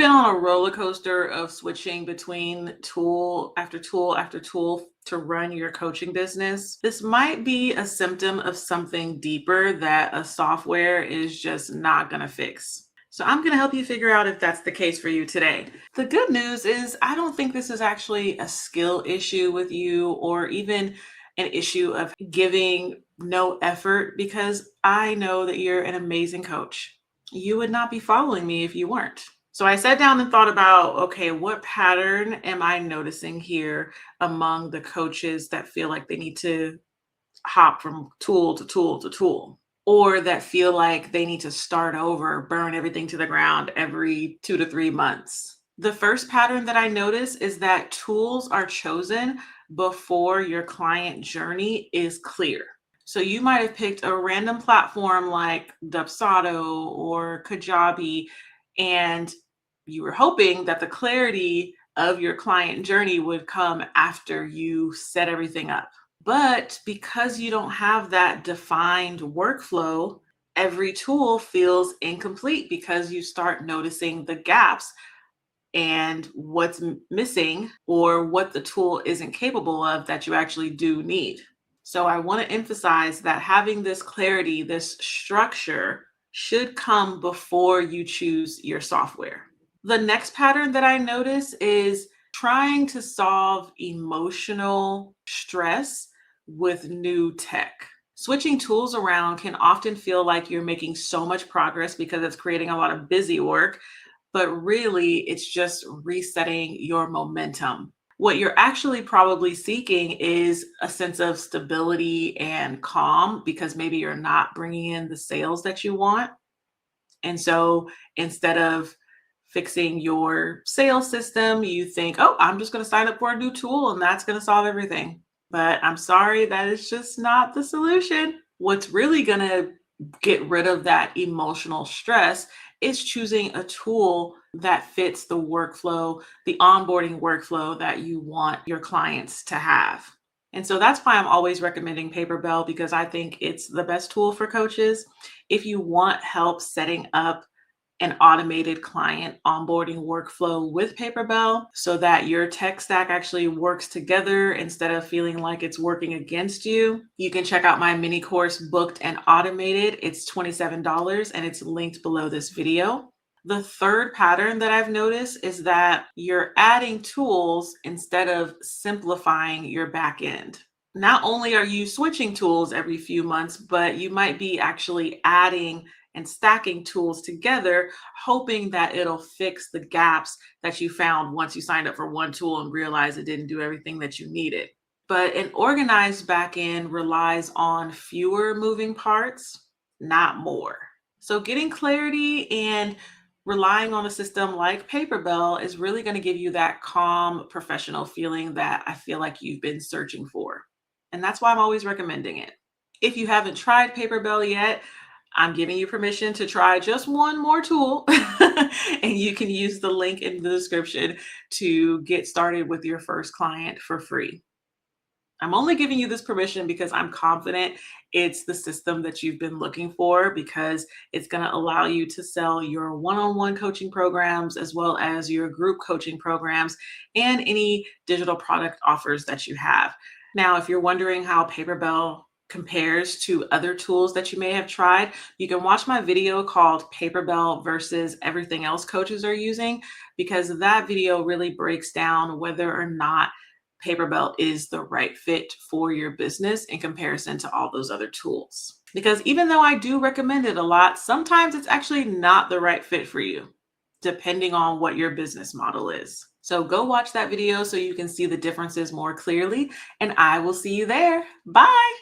been on a roller coaster of switching between tool after tool after tool to run your coaching business? This might be a symptom of something deeper that a software is just not going to fix. So I'm going to help you figure out if that's the case for you today. The good news is I don't think this is actually a skill issue with you or even an issue of giving no effort, because I know that you're an amazing coach. You would not be following me if you weren't. So I sat down and thought about, okay, what pattern am I noticing here among the coaches that feel like they need to hop from tool to tool to tool, or that feel like they need to start over, burn everything to the ground every 2 to 3 months? The first pattern that I notice is that tools are chosen before your client journey is clear. So you might have picked a random platform like Dubsado or Kajabi, and you were hoping that the clarity of your client journey would come after you set everything up. But because you don't have that defined workflow, every tool feels incomplete because you start noticing the gaps and what's missing or what the tool isn't capable of that you actually do need. So I want to emphasize that having this clarity, this structure should come before you choose your software. The next pattern that I notice is trying to solve emotional stress with new tech. Switching tools around can often feel like you're making so much progress because it's creating a lot of busy work, but really it's just resetting your momentum. What you're actually probably seeking is a sense of stability and calm because maybe you're not bringing in the sales that you want. And so instead of fixing your sales system, you think, oh, I'm just going to sign up for a new tool and that's going to solve everything. But I'm sorry, that is just not the solution. What's really going to get rid of that emotional stress is choosing a tool that fits the workflow, the onboarding workflow that you want your clients to have. And so that's why I'm always recommending paperbell, because I think it's the best tool for coaches. If you want help setting up an automated client onboarding workflow with paperbell so that your tech stack actually works together instead of feeling like it's working against you, you can check out my mini course, Booked and Automated. It's $27 and it's linked below this video. The third pattern that I've noticed is that you're adding tools instead of simplifying your backend. Not only are you switching tools every few months, but you might be actually adding and stacking tools together, hoping that it'll fix the gaps that you found once you signed up for one tool and realized it didn't do everything that you needed. But an organized backend relies on fewer moving parts, not more. So getting clarity and relying on a system like paperbell is really going to give you that calm, professional feeling that I feel like you've been searching for. And that's why I'm always recommending it. If you haven't tried paperbell yet, I'm giving you permission to try just one more tool, and you can use the link in the description to get started with your first client for free. I'm only giving you this permission because I'm confident it's the system that you've been looking for, because it's going to allow you to sell your one-on-one coaching programs as well as your group coaching programs and any digital product offers that you have. Now, if you're wondering how paperbell compares to other tools that you may have tried, you can watch my video called Paperbell versus Everything Else Coaches Are Using, because that video really breaks down whether or not paperbell is the right fit for your business in comparison to all those other tools. Because even though I do recommend it a lot, sometimes it's actually not the right fit for you, depending on what your business model is. So go watch that video so you can see the differences more clearly, and I will see you there. Bye.